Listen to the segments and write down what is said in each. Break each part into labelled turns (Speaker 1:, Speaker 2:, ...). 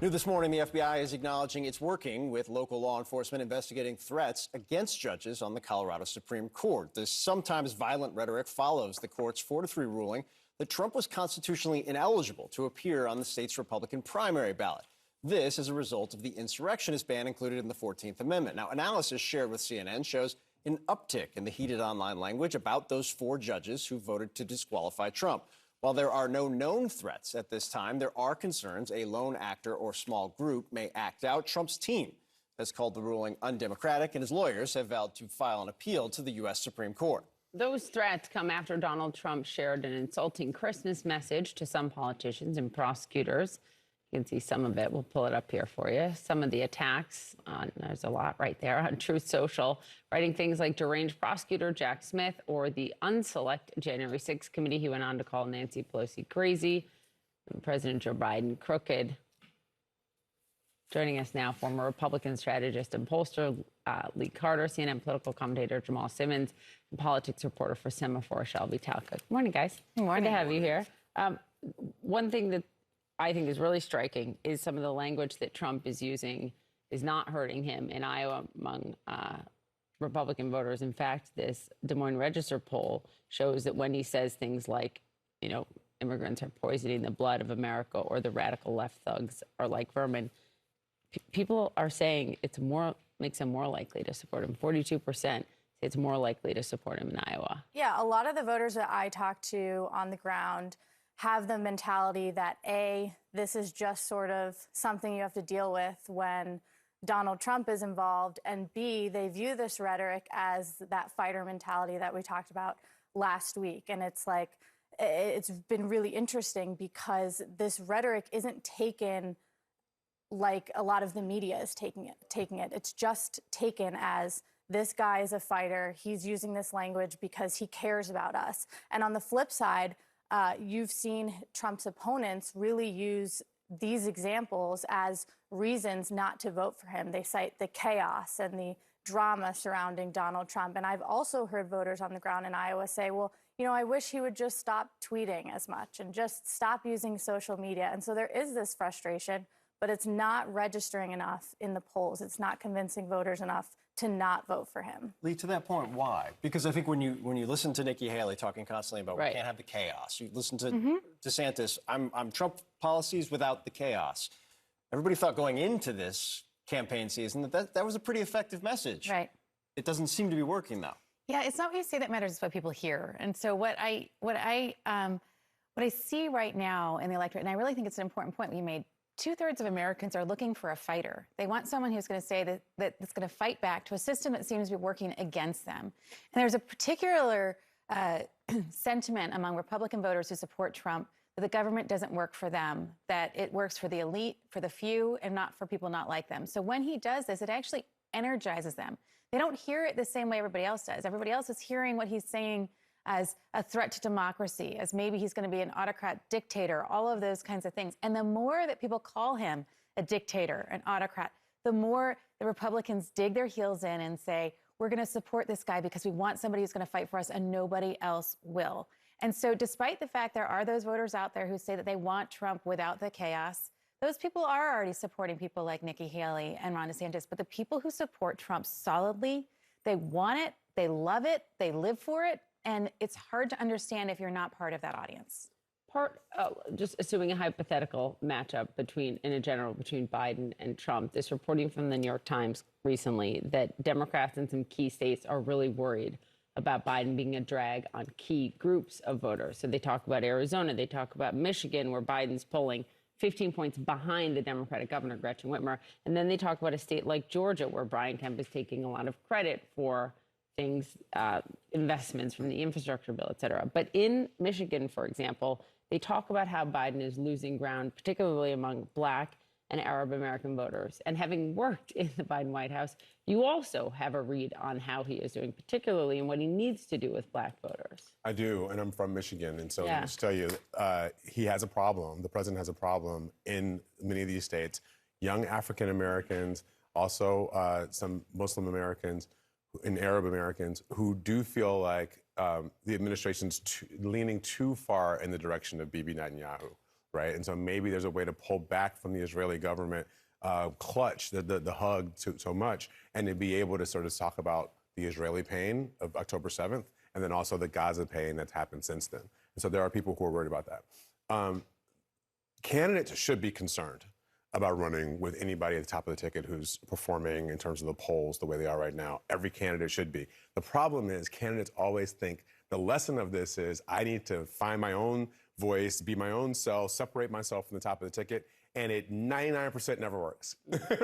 Speaker 1: New this morning, the FBI is acknowledging it's working with local law enforcement investigating threats against judges on the Colorado Supreme Court. This sometimes violent rhetoric follows the court's 4-3 ruling that Trump was constitutionally ineligible to appear on the state's Republican primary ballot. This as a result of the insurrectionist ban included in the 14th Amendment. Now, analysis shared with CNN shows an uptick in the heated online language about those 4 judges who voted to disqualify Trump. While there are no known threats at this time, there are concerns a lone actor or small group may act out. Trump's team has called the ruling undemocratic, and his lawyers have vowed to file an appeal to the U.S. Supreme Court.
Speaker 2: Those threats come after Donald Trump shared an insulting Christmas message to some politicians and prosecutors. You can see some of it. We'll pull it up here for you. Some of the attacks, there's a lot right there, on Truth Social, writing things like deranged prosecutor Jack Smith or the unselect January 6th committee. He went on to call Nancy Pelosi crazy, and President Joe Biden crooked. Joining us now, former Republican strategist and pollster Lee Carter, CNN political commentator Jamal Simmons, and politics reporter for Semaphore Shelby Talcott. Good morning, guys.
Speaker 3: Good morning.
Speaker 2: Good to have you here. One thing that I think is really striking is some of the language that Trump is using is not hurting him in Iowa among Republican voters. In fact, this Des Moines Register poll shows that when he says things like, you know, immigrants are poisoning the blood of America or the radical left thugs are like vermin, people are saying makes him more likely to support him. 42% say it's more likely to support him in Iowa.
Speaker 3: Yeah, a lot of the voters that I talk to on the ground have the mentality that, A, this is just sort of something you have to deal with when Donald Trump is involved, and B, they view this rhetoric as that fighter mentality that we talked about last week. And it's like, it's been really interesting because this rhetoric isn't taken like a lot of the media is taking it. It's just taken as this guy is a fighter. He's using this language because he cares about us. And on the flip side, you've seen Trump's opponents really use these examples as reasons not to vote for him. They cite the chaos and the drama surrounding Donald Trump. And I've also heard voters on the ground in Iowa say, well, you know, I wish he would just stop tweeting as much and just stop using social media. And so there is this frustration, but it's not registering enough in the polls. It's not convincing voters enough to not vote for him.
Speaker 1: Lee, to that point, why? Because I think when you listen to Nikki Haley talking constantly about we can't have the chaos, you listen to DeSantis, I'm Trump policies without the chaos. Everybody thought going into this campaign season that was a pretty effective message.
Speaker 4: Right.
Speaker 1: It doesn't seem to be working though.
Speaker 4: Yeah, it's not what you say that matters, it's what people hear. And so what I see right now in the electorate, and I really think it's an important point you made, 2/3 of Americans are looking for a fighter. They want someone who's going to say that's going to fight back to a system that seems to be working against them. And there's a particular sentiment among Republican voters who support Trump that the government doesn't work for them, that it works for the elite, for the few, and not for people not like them. So when he does this, it actually energizes them. They don't hear it the same way everybody else does. Everybody else is hearing what he's saying as a threat to democracy, as maybe he's going to be an autocrat dictator, all of those kinds of things. And the more that people call him a dictator, an autocrat, the more the Republicans dig their heels in and say, we're going to support this guy because we want somebody who's going to fight for us and nobody else will. And so despite the fact there are those voters out there who say that they want Trump without the chaos, those people are already supporting people like Nikki Haley and Ron DeSantis. But the people who support Trump solidly, they want it, they love it, they live for it. And it's hard to understand if you're not part of that audience.
Speaker 2: Just assuming a hypothetical matchup between Biden and Trump, this reporting from the New York Times recently that Democrats in some key states are really worried about Biden being a drag on key groups of voters. So they talk about Arizona, they talk about Michigan, where Biden's polling 15 points behind the Democratic governor, Gretchen Whitmer. And then they talk about a state like Georgia, where Brian Kemp is taking a lot of credit for things, investments from the infrastructure bill, et cetera. But in Michigan, for example, they talk about how Biden is losing ground, particularly among Black and Arab American voters. And having worked in the Biden White House, you also have a read on how he is doing, particularly in what he needs to do with Black voters.
Speaker 5: I do, and I'm from Michigan, and so let me just tell you, he has a problem. The president has a problem in many of these states. Young African Americans, also some Muslim Americans, and Arab Americans who do feel like the administration's leaning too far in the direction of Bibi Netanyahu. right? And so maybe there's a way to pull back from the Israeli government clutch, the hug so much, and to be able to sort of talk about the Israeli pain of October 7th, and then also the Gaza pain that's happened since then. And so there are people who are worried about that. Candidates should be concerned about running with anybody at the top of the ticket who's performing in terms of the polls the way they are right now. Every candidate should be. The problem is candidates always think the lesson of this is I need to find my own voice, be my own self, separate myself from the top of the ticket. And it 99% never works,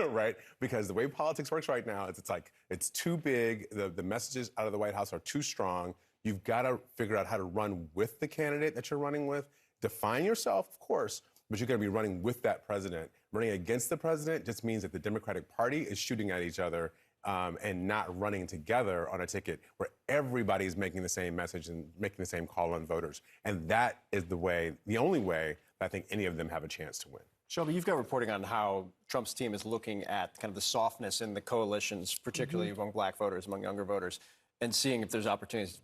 Speaker 5: right? Because the way politics works right now, it's like it's too big. The messages out of the White House are too strong. You've got to figure out how to run with the candidate that you're running with. Define yourself, of course, but you're going to be running with that president. Running against the president just means that the Democratic Party is shooting at each other and not running together on a ticket where everybody's making the same message and making the same call on voters. And that is the only way that I think any of them have a chance to win.
Speaker 1: Shelby, you've got reporting on how Trump's team is looking at kind of the softness in the coalitions, particularly among black voters, among younger voters, and seeing if there's opportunities.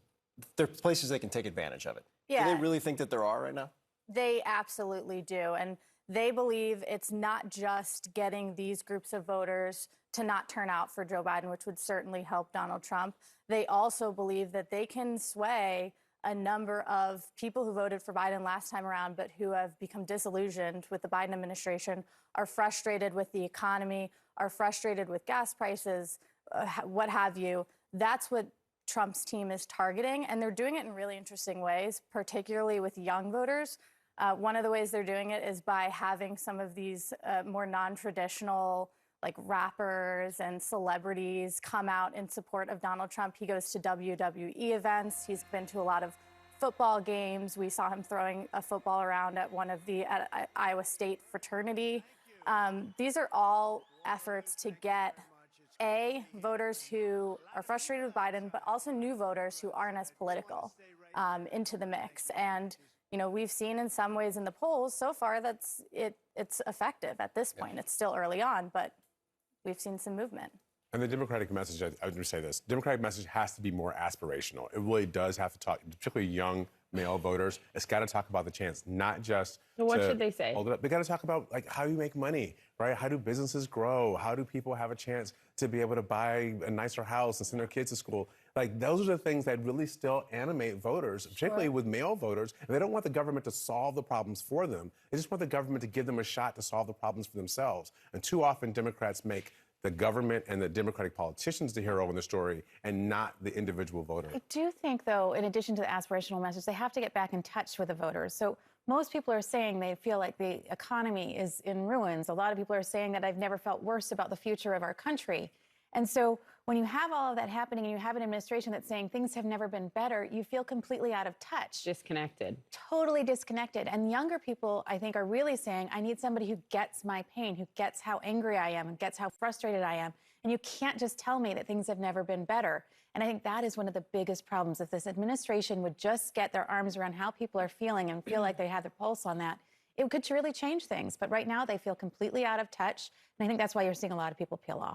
Speaker 1: There are places they can take advantage of it.
Speaker 3: Yeah.
Speaker 1: Do they really think that there are right now?
Speaker 3: They absolutely do. And they believe it's not just getting these groups of voters to not turn out for Joe Biden, which would certainly help Donald Trump. They also believe that they can sway a number of people who voted for Biden last time around, but who have become disillusioned with the Biden administration, are frustrated with the economy, are frustrated with gas prices, what have you. That's what Trump's team is targeting, and they're doing it in really interesting ways, particularly with young voters. One of the ways they're doing it is by having some of these more non-traditional, like rappers and celebrities, come out in support of Donald Trump. He goes to WWE events. He's been to a lot of football games. We saw him throwing a football around at at Iowa State fraternity. These are all efforts to get voters who are frustrated with Biden, but also new voters who aren't as political into the mix. And you know, we've seen in some ways in the polls so far that's it's effective at this point. It's still early on, but we've seen some movement.
Speaker 5: And the Democratic message, I would say this, Democratic message has to be more aspirational. It really does have to talk, particularly young male voters. It's got to talk about the chance, not just
Speaker 2: what should they say?
Speaker 5: Hold it up. They got to talk about like how you make money, right? How do businesses grow? How do people have a chance to be able to buy a nicer house and send their kids to school? Like those are the things that really still animate voters, particularly with male voters. And they don't want the government to solve the problems for them. They just want the government to give them a shot to solve the problems for themselves. And too often Democrats make the government and the Democratic politicians the hero in the story and not the individual voter.
Speaker 4: I do think, though, in addition to the aspirational message, they have to get back in touch with the voters. So most people are saying they feel like the economy is in ruins. A lot of people are saying that I've never felt worse about the future of our country. And so when you have all of that happening and you have an administration that's saying things have never been better, you feel completely out of touch.
Speaker 2: Disconnected.
Speaker 4: Totally disconnected. And younger people, I think, are really saying, I need somebody who gets my pain, who gets how angry I am and gets how frustrated I am. And you can't just tell me that things have never been better. And I think that is one of the biggest problems. If this administration would just get their arms around how people are feeling and feel like they have their pulse on that, it could really change things. But right now they feel completely out of touch. And I think that's why you're seeing a lot of people peel off.